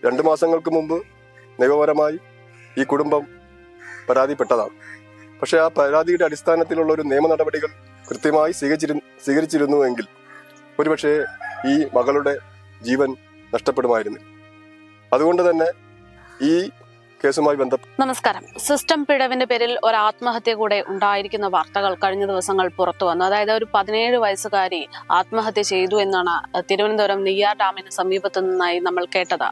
2 മാസങ്ങൾക്ക് മുമ്പ് നിയമപരമായി ഈ കുടുംബം പരാതിപ്പെട്ടതാണ്. പക്ഷെ ആ പരാതിയുടെ അടിസ്ഥാനത്തിലുള്ള ഒരു നിയമ നടപടികൾ കൃത്യമായി സ്വീകരിച്ചിരുന്നുവെങ്കിൽ ഒരുപക്ഷെ ഈ മകളുടെ ജീവൻ നഷ്ടപ്പെടുമായിരുന്നില്ല. അതുകൊണ്ട് തന്നെ ഈ കേസുമായി ബന്ധപ്പെട്ട് നമസ്കാരം. സിസ്റ്റം പിഴവിന്റെ പേരിൽ ഒരു ആത്മഹത്യ കൂടെ ഉണ്ടായിരിക്കുന്ന വാർത്തകൾ കഴിഞ്ഞ ദിവസങ്ങൾ പുറത്തു വന്നു. അതായത് ഒരു 17 വയസ്സുകാരി ആത്മഹത്യ ചെയ്തു എന്നാണ് തിരുവനന്തപുരം നെയ്യാർ ഡാമിന് സമീപത്തു നിന്നായി നമ്മൾ കേട്ടത്.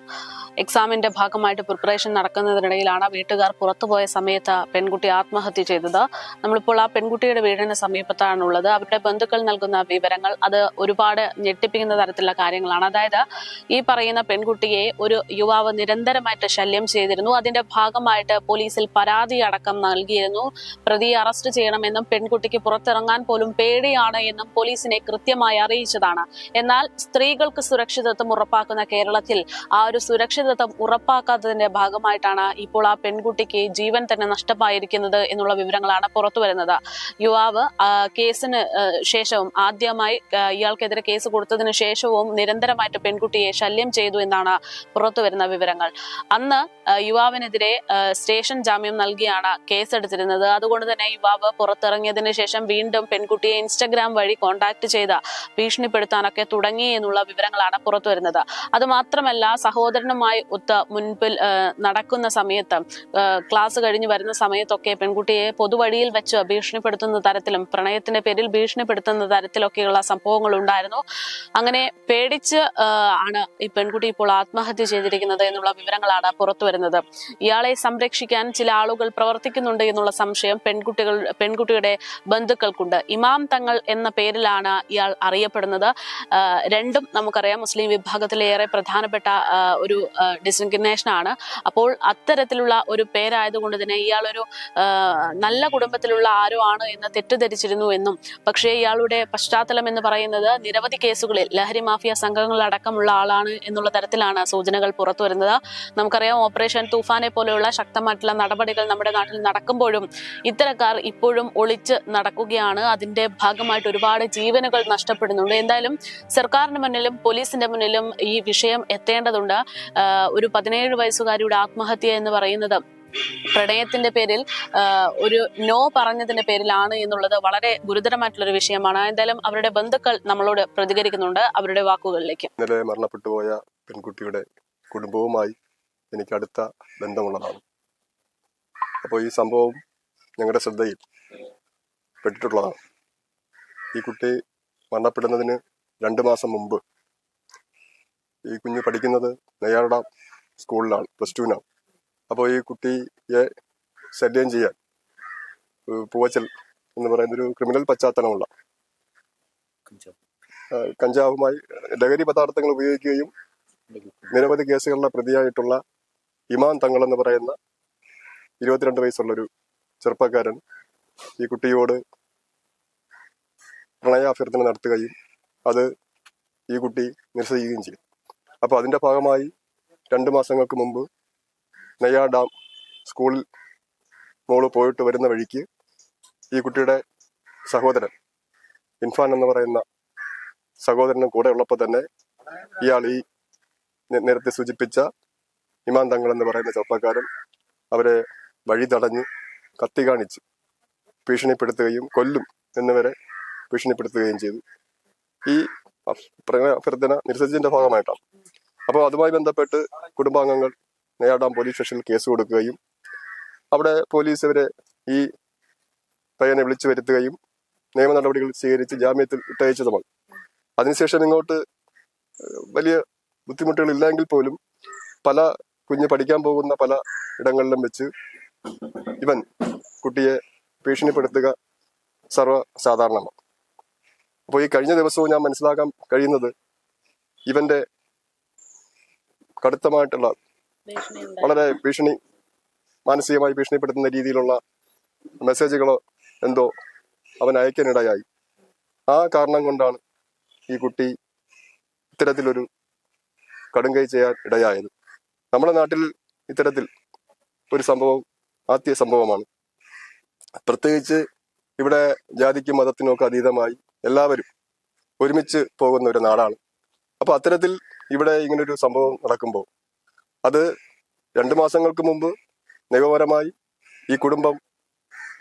എക്സാമിന്റെ ഭാഗമായിട്ട് പ്രിപ്പറേഷൻ നടക്കുന്നതിനിടയിലാണ് വീട്ടുകാർ പുറത്തുപോയ സമയത്ത് പെൺകുട്ടി ആത്മഹത്യ ചെയ്തത്. നമ്മളിപ്പോൾ ആ പെൺകുട്ടിയുടെ വീടിന് സമീപത്താണുള്ളത്. അവരുടെ ബന്ധുക്കൾ നൽകുന്ന വിവരങ്ങൾ അത് ഒരുപാട് ഞെട്ടിപ്പിക്കുന്ന തരത്തിലുള്ള കാര്യങ്ങളാണ്. അതായത് ഈ പറയുന്ന പെൺകുട്ടിയെ ഒരു യുവാവ് നിരന്തരമായിട്ട് ശല്യം ചെയ്തിരുന്നു. അതിന്റെ ഭാഗമായിട്ട് പോലീസിൽ പരാതി അടക്കം നൽകിയിരുന്നു. പ്രതിയെ അറസ്റ്റ് ചെയ്യണമെന്നും പെൺകുട്ടിക്ക് പുറത്തിറങ്ങാൻ പോലും പേടിയാണ് എന്നും പോലീസിനെ കൃത്യമായി അറിയിച്ചതാണ്. എന്നാൽ സ്ത്രീകൾക്ക് സുരക്ഷിതത്വം ഉറപ്പാക്കുന്ന കേരളത്തിൽ ആ ഒരു സുരക്ഷിതത്വം ഉറപ്പാക്കാത്തതിന്റെ ഭാഗമായിട്ടാണ് ഇപ്പോൾ ആ പെൺകുട്ടിക്ക് ജീവൻ തന്നെ നഷ്ടമായിരിക്കുന്നത് എന്നുള്ള വിവരങ്ങളാണ് പുറത്തു വരുന്നത്. യുവാവ് കേസിന് ശേഷവും ആദ്യമായി ഇയാൾക്കെതിരെ കേസ് കൊടുത്തതിന് ശേഷവും നിരന്തരമായിട്ട് പെൺകുട്ടിയെ ശല്യം ചെയ്തു എന്നാണ് പുറത്തു വരുന്ന വിവരങ്ങൾ. അന്ന് യുവാവിനെതിരെ സ്റ്റേഷൻ ജാമ്യം നൽകിയാണ് കേസെടുത്തിരുന്നത്. അതുകൊണ്ട് തന്നെ യുവാവ് പുറത്തിറങ്ങിയതിനു ശേഷം വീണ്ടും പെൺകുട്ടിയെ ഇൻസ്റ്റഗ്രാം വഴി കോൺടാക്ട് ചെയ്ത് ഭീഷണിപ്പെടുത്താനൊക്കെ തുടങ്ങി എന്നുള്ള വിവരങ്ങളാണ് പുറത്തു വരുന്നത്. അതുമാത്രമല്ല, സഹോദരനുമായി ഒത്ത് മുൻപിൽ നടക്കുന്ന സമയത്ത് ക്ലാസ് കഴിഞ്ഞ് വരുന്ന സമയത്തൊക്കെ പെൺകുട്ടിയെ പൊതുവഴിയിൽ വെച്ച് ഭീഷണിപ്പെടുത്തുന്ന തരത്തിലും പ്രണയത്തിന്റെ പേരിൽ ഭീഷണിപ്പെടുത്തുന്ന തരത്തിലൊക്കെയുള്ള സംഭവങ്ങൾ ഉണ്ടായിരുന്നു. അങ്ങനെ പേടിച്ച് ആണ് ഈ പെൺകുട്ടി ഇപ്പോൾ ആത്മഹത്യ ചെയ്തിരിക്കുന്നത് എന്നുള്ള വിവരങ്ങളാണ് പുറത്തു വരുന്നത്. ഇയാളെ സംരക്ഷിക്കാൻ ചില ആളുകൾ പ്രവർത്തിക്കുന്നുണ്ട് എന്നുള്ള സംശയം പെൺകുട്ടിയുടെ ബന്ധുക്കൾക്കുണ്ട്. ഇമാം തങ്ങൾ എന്ന പേരിലാണ് ഇയാൾ അറിയപ്പെടുന്നത്. രണ്ടും നമുക്കറിയാം മുസ്ലിം വിഭാഗത്തിലേറെ പ്രധാനപ്പെട്ട ഒരു ഡിസിഗ്നേഷൻ ആണ്. അപ്പോൾ അത്തരത്തിലുള്ള ഒരു പേരായതുകൊണ്ട് തന്നെ ഇയാളൊരു നല്ല കുടുംബത്തിലുള്ള ആരോ ആണ് എന്ന് തെറ്റിദ്ധരിച്ചിരുന്നു എന്നും, പക്ഷേ ഇയാളുടെ പശ്ചാത്തലം എന്ന് പറയുന്നത് നിരവധി കേസുകളിൽ ലഹരി മാഫിയ സംഘങ്ങളടക്കമുള്ള ആളാണ് എന്നുള്ള തരത്തിലാണ് സൂചനകൾ പുറത്തു വരുന്നത്. നമുക്കറിയാം ഓപ്പറേഷൻ തൂഫാനെ പോലെയുള്ള ശക്തമായിട്ടുള്ള നടപടികൾ നമ്മുടെ നാട്ടിൽ നടക്കുമ്പോഴും ഇത്തരക്കാർ ഇപ്പോഴും ഒളിച്ച് നടക്കുകയാണ്. അതിന്റെ ഭാഗമായിട്ട് ഒരുപാട് ജീവനുകൾ നഷ്ടപ്പെടുന്നുണ്ട്. എന്തായാലും സർക്കാരിന് മുന്നിലും പോലീസിന്റെ മുന്നിലും ഈ വിഷയം എത്തേണ്ടതുണ്ട്. ഒരു 17 വയസ്സുകാരിയുടെ ആത്മഹത്യ എന്ന് പറയുന്നത് പ്രണയത്തിന്റെ പേരിൽ ഒരു നോ പറഞ്ഞതിന്റെ പേരിലാണ് എന്നുള്ളത് വളരെ ഗുരുതരമായിട്ടുള്ളൊരു വിഷയമാണ്. എന്തായാലും അവരുടെ ബന്ധുക്കൾ നമ്മളോട് പ്രതികരിക്കുന്നുണ്ട്. അവരുടെ വാക്കുകളിലേക്ക്. ഇന്നലെ മരണപ്പെട്ടുപോയ പെൺകുട്ടിയുടെ കുടുംബവുമായി എനിക്ക് അടുത്ത ബന്ധമുള്ളതാണ്. അപ്പോൾ ഈ സംഭവം ഞങ്ങളുടെ ശ്രദ്ധയിൽ പെട്ടിട്ടുള്ളതാണ്. ഈ കുട്ടി മരണപ്പെടുന്നതിന് 2 മാസം മുമ്പ് ഈ കുഞ്ഞ് പഠിക്കുന്നത് നെയ്യാർ ഡാം സ്കൂളിലാണ്, +2-നാണ്. അപ്പോൾ ഈ കുട്ടിയെ ശല്യം ചെയ്യാൻ പൂവച്ചൽ എന്ന് പറയുന്നൊരു ക്രിമിനൽ പശ്ചാത്തലമുള്ള കഞ്ചാവുമായി ലഹരി പദാർത്ഥങ്ങൾ ഉപയോഗിക്കുകയും നിരവധി കേസുകളിലെ പ്രതിയായിട്ടുള്ള ഇമാം തങ്ങൾ എന്ന് പറയുന്ന 22 വയസ്സുള്ളൊരു ചെറുപ്പക്കാരൻ ഈ കുട്ടിയോട് പ്രണയാഭ്യർത്ഥന നടത്തുകയും അത് ഈ കുട്ടി നിരസിക്കുകയും ചെയ്തു. അപ്പോൾ അതിന്റെ ഭാഗമായി 2 മാസങ്ങൾക്ക് മുമ്പ് നെയ്യാർ ഡാം സ്കൂളിൽ മോള് പോയിട്ട് വരുന്ന വഴിക്ക് ഈ കുട്ടിയുടെ സഹോദരൻ ഇൻഫാൻ എന്ന് പറയുന്ന സഹോദരനും കൂടെ ഉള്ളപ്പോൾ തന്നെ ഇയാൾ ഈ നേരത്തെ സൂചിപ്പിച്ച ഇമാം തങ്ങൾ എന്ന് പറയുന്ന ചെറുപ്പക്കാരൻ അവരെ വഴി തടഞ്ഞ് കത്തി കാണിച്ച് ഭീഷണിപ്പെടുത്തുകയും കൊല്ലും എന്നിവരെ ഭീഷണിപ്പെടുത്തുകയും ചെയ്തു. ഈ പ്രണയാഭ്യർത്ഥന നിരസിച്ചതിന്റെ ഭാഗമായിട്ടാണ്. അപ്പോൾ അതുമായി ബന്ധപ്പെട്ട് കുടുംബാംഗങ്ങൾ നെയ്യാർ ഡാം പോലീസ് സ്റ്റേഷനിൽ കേസ് കൊടുക്കുകയും അവിടെ പോലീസ് ഇവരെ ഈ പയ്യനെ വിളിച്ചു വരുത്തുകയും നിയമ നടപടികൾ സ്വീകരിച്ച് ജാമ്യത്തിൽ വിട്ടയച്ചതുമാണ്. അതിനുശേഷം ഇങ്ങോട്ട് വലിയ ബുദ്ധിമുട്ടുകളില്ലെങ്കിൽ പോലും പല കുഞ്ഞ് പഠിക്കാൻ പോകുന്ന പല ഇടങ്ങളിലും വെച്ച് ഇവൻ കുട്ടിയെ ഭീഷണിപ്പെടുത്തുക സർവ്വസാധാരണമാണ്. അപ്പോൾ ഈ കഴിഞ്ഞ ദിവസവും ഞാൻ മനസ്സിലാക്കാൻ കഴിയുന്നത് ഇവന്റെ കടുത്തമായിട്ടുള്ള വളരെ മാനസികമായി ഭീഷണിപ്പെടുത്തുന്ന രീതിയിലുള്ള മെസ്സേജുകളോ എന്തോ അവൻ അയക്കാനിടയായി. ആ കാരണം കൊണ്ടാണ് ഈ കുട്ടി ഇത്തരത്തിലൊരു കടുങ്കൈ ചെയ്യാൻ ഇടയായത്. നമ്മുടെ നാട്ടിൽ ഇത്തരത്തിൽ ഒരു സംഭവം ആദ്യ സംഭവമാണ്. പ്രത്യേകിച്ച് ഇവിടെ ജാതിക്കും മതത്തിനും ഒക്കെ അതീതമായി എല്ലാവരും ഒരുമിച്ച് പോകുന്ന ഒരു നാടാണ്. അപ്പൊ അത്തരത്തിൽ ഇവിടെ ഇങ്ങനൊരു സംഭവം നടക്കുമ്പോൾ അത് 2 മാസങ്ങൾക്ക് മുമ്പ് നിയമപരമായി ഈ കുടുംബം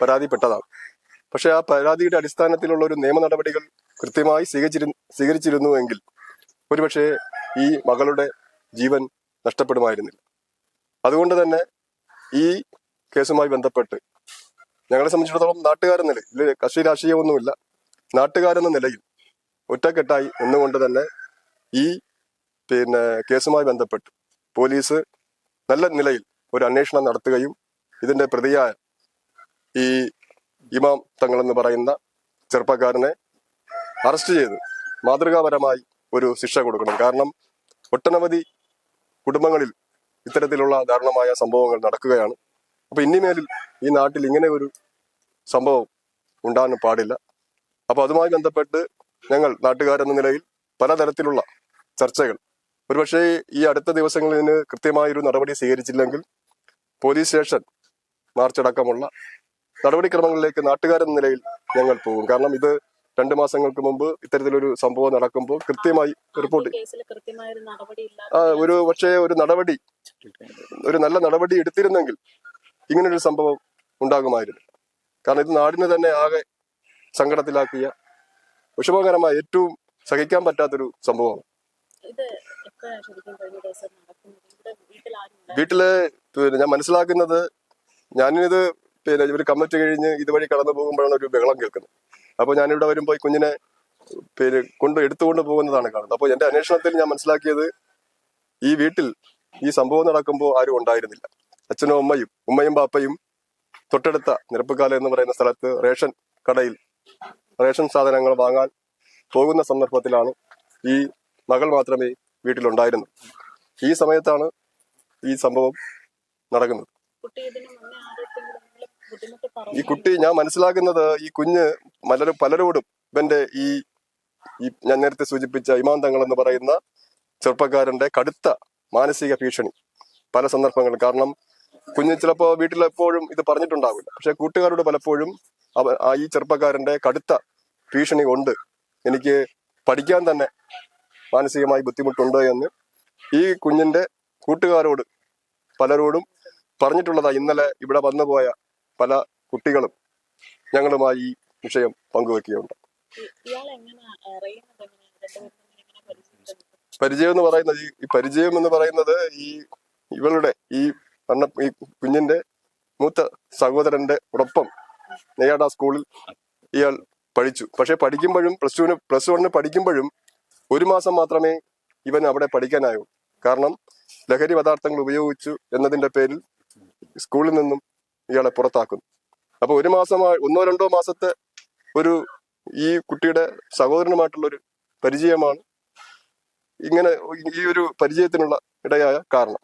പരാതിപ്പെട്ടതാണ്. പക്ഷെ ആ പരാതിയുടെ അടിസ്ഥാനത്തിലുള്ള ഒരു നിയമ നടപടികൾ കൃത്യമായി സ്വീകരിച്ചിരുന്നുവെങ്കിൽ ഒരുപക്ഷെ ഈ മകളുടെ ജീവൻ നഷ്ടപ്പെടുമായിരുന്നില്ല. അതുകൊണ്ട് തന്നെ ഈ കേസുമായി ബന്ധപ്പെട്ട് ഞങ്ങളെ സംബന്ധിച്ചിടത്തോളം നാട്ടുകാരെന്ന നിലയിൽ, ഇതിൽ കക്ഷി രാഷ്ട്രീയമൊന്നുമില്ല, നാട്ടുകാരെന്ന നിലയിൽ ഒറ്റക്കെട്ടായി നിന്നുകൊണ്ട് തന്നെ ഈ കേസുമായി ബന്ധപ്പെട്ട് പോലീസ് നല്ല നിലയിൽ ഒരു അന്വേഷണം നടത്തുകയും ഇതിന്റെ പ്രതിയായ ഈ ഇമാം തങ്ങൾ എന്ന് പറയുന്ന ചെറുപ്പക്കാരനെ അറസ്റ്റ് ചെയ്ത് മാതൃകാപരമായി ഒരു ശിക്ഷ കൊടുക്കണം. കാരണം ഒട്ടനവധി കുടുംബങ്ങളിൽ ഇത്തരത്തിലുള്ള ദാരുണമായ സംഭവങ്ങൾ നടക്കുകയാണ്. അപ്പൊ ഇനിമേലിൽ ഈ നാട്ടിൽ ഇങ്ങനെ ഒരു സംഭവം ഉണ്ടാകാൻ പാടില്ല. അപ്പൊ അതുമായി ബന്ധപ്പെട്ട് ഞങ്ങൾ നാട്ടുകാരെന്ന നിലയിൽ പലതരത്തിലുള്ള ചർച്ചകൾ, ഒരുപക്ഷെ ഈ അടുത്ത ദിവസങ്ങളിൽ ഇതിന് കൃത്യമായൊരു നടപടി സ്വീകരിച്ചില്ലെങ്കിൽ പോലീസ് സ്റ്റേഷൻ മാർച്ചടക്കമുള്ള നടപടിക്രമങ്ങളിലേക്ക് നാട്ടുകാരെന്ന നിലയിൽ ഞങ്ങൾ പോകും. കാരണം ഇത് 2 മാസങ്ങൾക്ക് മുമ്പ് ഇത്തരത്തിലൊരു സംഭവം നടക്കുമ്പോൾ കൃത്യമായി റിപ്പോർട്ട് ഒരു നല്ല നടപടി എടുത്തിരുന്നെങ്കിൽ ഇങ്ങനൊരു സംഭവം ഉണ്ടാകുമായിരുന്നു. കാരണം ഇത് നാടിനെ തന്നെ ആകെ സങ്കടത്തിലാക്കിയ, വിഷമകരമായ, ഏറ്റവും സഹിക്കാൻ പറ്റാത്തൊരു സംഭവമാണ്. വീട്ടില് ഞാൻ മനസ്സിലാക്കുന്നത്, ഞാനിത് ഇവർ കമ്മിറ്റി കഴിഞ്ഞ് ഇതുവഴി കടന്നു പോകുമ്പോഴാണ് ഒരു ബഹളം കേൾക്കുന്നത്. അപ്പൊ ഞാനിവിടെ വരുമ്പോൾ കുഞ്ഞിനെ എടുത്തുകൊണ്ട് പോകുന്നതാണ് കാണുന്നത്. അപ്പോൾ എന്റെ അന്വേഷണത്തിൽ ഞാൻ മനസ്സിലാക്കിയത്, ഈ വീട്ടിൽ ഈ സംഭവം നടക്കുമ്പോൾ ആരും ഉണ്ടായിരുന്നില്ല. അച്ഛനും ഉമ്മയും ബാപ്പയും തൊട്ടടുത്ത നിരപ്പുകാല എന്ന് പറയുന്ന സ്ഥലത്ത് റേഷൻ കടയിൽ റേഷൻ സാധനങ്ങൾ വാങ്ങാൻ പോകുന്ന സന്ദർഭത്തിലാണ് ഈ മകൾ മാത്രമേ വീട്ടിലുണ്ടായിരുന്നു. ഈ സമയത്താണ് ഈ സംഭവം നടക്കുന്നത്. ഈ കുട്ടി, ഞാൻ മനസ്സിലാക്കുന്നത്, ഈ കുഞ്ഞ് പലരോടും ഇവന്റെ ഈ ഞാൻ നേരത്തെ സൂചിപ്പിച്ച ഇമാം തങ്ങൾ എന്ന് പറയുന്ന ചെറുപ്പക്കാരന്റെ കടുത്ത മാനസിക ഭീഷണി പല സന്ദർഭങ്ങളും. കാരണം കുഞ്ഞ് ചിലപ്പോ വീട്ടിലെപ്പോഴും ഇത് പറഞ്ഞിട്ടുണ്ടാവില്ല, പക്ഷെ കൂട്ടുകാരോട് പലപ്പോഴും ഈ ചെറുപ്പക്കാരന്റെ കടുത്ത ഭീഷണി കൊണ്ട് എനിക്ക് പഠിക്കാൻ തന്നെ മാനസികമായി ബുദ്ധിമുട്ടുണ്ട് എന്ന് ഈ കുഞ്ഞിന്റെ കൂട്ടുകാരോട് പലരോടും പറഞ്ഞിട്ടുള്ളതായി ഇന്നലെ ഇവിടെ വന്നുപോയ പല കുട്ടികളും ഞങ്ങളുമായി ഈ വിഷയം പങ്കുവെക്കുകയുണ്ട്. പരിചയം എന്ന് പറയുന്നത് ഇവളുടെ ഈ കുഞ്ഞിന്റെ മൂത്ത സഹോദരന്റെ ഒപ്പം നെയ്യാട സ്കൂളിൽ ഇയാൾ പഠിച്ചു. പക്ഷെ പഠിക്കുമ്പോഴും പ്ലസ് 1 പഠിക്കുമ്പോഴും 1 മാസം മാത്രമേ ഇവൻ അവിടെ പഠിക്കാനായൂ. കാരണം ലഹരി പദാർത്ഥങ്ങൾ ഉപയോഗിച്ചു എന്നതിന്റെ പേരിൽ സ്കൂളിൽ നിന്നും ഇയാളെ പുറത്താക്കുന്നു. അപ്പൊ 1-2 മാസത്തെ ഈ കുട്ടിയുടെ സഹോദരനുമായിട്ടുള്ള ഒരു പരിചയമാണ് ഇങ്ങനെ ഈ ഒരു പരിചയത്തിനുള്ള ഇടയായ കാരണം.